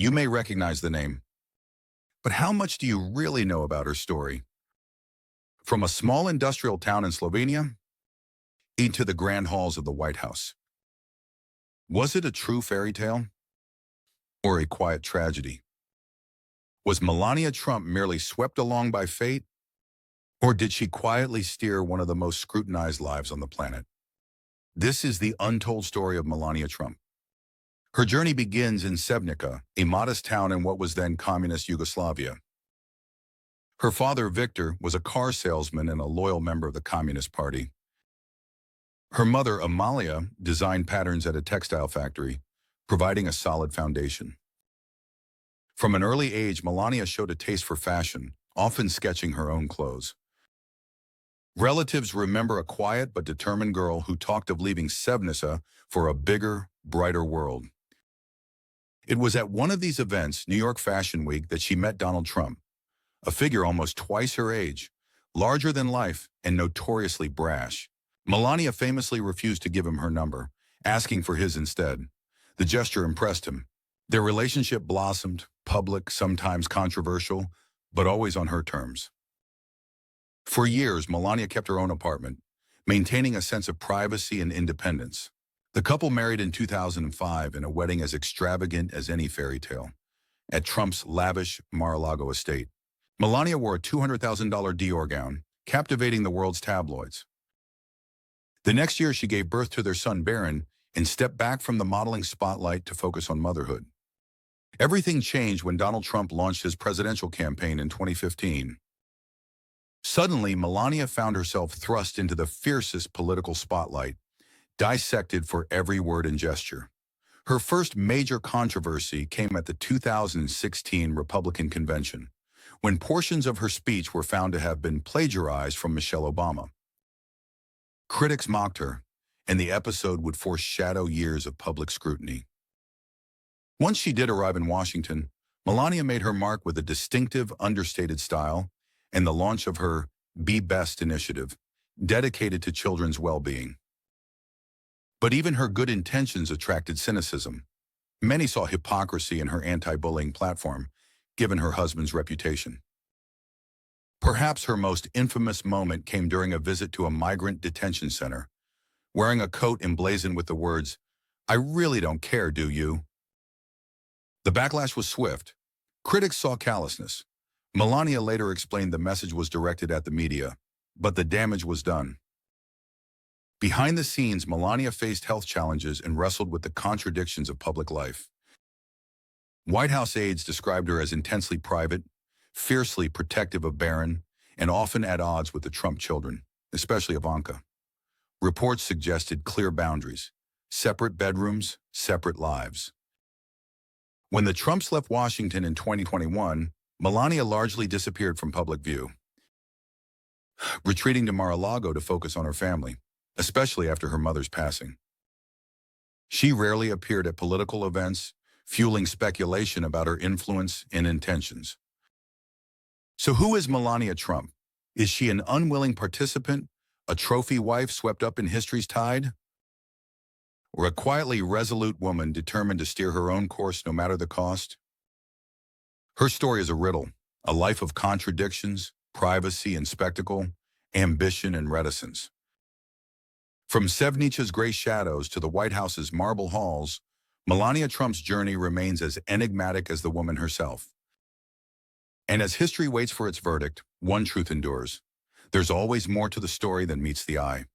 You may recognize the name, but how much do you really know about her story? From a small industrial town in Slovenia into the grand halls of the White House. Was it a true fairy tale or a quiet tragedy? Was Melania Trump merely swept along by fate, or did she quietly steer one of the most scrutinized lives on the planet? This is the untold story of Melania Trump. Her journey begins in Sevnica, a modest town in what was then communist Yugoslavia. Her father, Victor, was a car salesman and a loyal member of the Communist Party. Her mother, Amalia, designed patterns at a textile factory, providing a solid foundation. From an early age, Melania showed a taste for fashion, often sketching her own clothes. Relatives remember a quiet but determined girl who talked of leaving Sevnica for a bigger, brighter world. It was at one of these events, New York Fashion Week, that she met Donald Trump, a figure almost twice her age, larger than life and notoriously brash. Melania famously refused to give him her number, asking for his instead. The gesture impressed him. Their relationship blossomed, public, sometimes controversial, but always on her terms. For years, Melania kept her own apartment, maintaining a sense of privacy and independence. The couple married in 2005 in a wedding as extravagant as any fairy tale, at Trump's lavish Mar-a-Lago estate. Melania wore a $200,000 Dior gown, captivating the world's tabloids. The next year, she gave birth to their son, Baron, and stepped back from the modeling spotlight to focus on motherhood. Everything changed when Donald Trump launched his presidential campaign in 2015. Suddenly, Melania found herself thrust into the fiercest political spotlight, dissected for every word and gesture. Her first major controversy came at the 2016 Republican convention, when portions of her speech were found to have been plagiarized from Michelle Obama. Critics mocked her, and the episode would foreshadow years of public scrutiny. Once she did arrive in Washington, Melania made her mark with a distinctive, understated style and the launch of her Be Best initiative, dedicated to children's well-being. But even her good intentions attracted cynicism. Many saw hypocrisy in her anti-bullying platform, given her husband's reputation. Perhaps her most infamous moment came during a visit to a migrant detention center, wearing a coat emblazoned with the words, "I really don't care, do you?" The backlash was swift. Critics saw callousness. Melania later explained the message was directed at the media, but the damage was done. Behind the scenes, Melania faced health challenges and wrestled with the contradictions of public life. White House aides described her as intensely private, fiercely protective of Barron, and often at odds with the Trump children, especially Ivanka. Reports suggested clear boundaries, separate bedrooms, separate lives. When the Trumps left Washington in 2021, Melania largely disappeared from public view, retreating to Mar-a-Lago to focus on her family, especially after her mother's passing. She rarely appeared at political events, fueling speculation about her influence and intentions. So who is Melania Trump? Is she an unwilling participant, a trophy wife swept up in history's tide, or a quietly resolute woman determined to steer her own course no matter the cost? Her story is a riddle, a life of contradictions, privacy and spectacle, ambition and reticence. From Sevnica's gray shadows to the White House's marble halls, Melania Trump's journey remains as enigmatic as the woman herself. And as history waits for its verdict, one truth endures: there's always more to the story than meets the eye.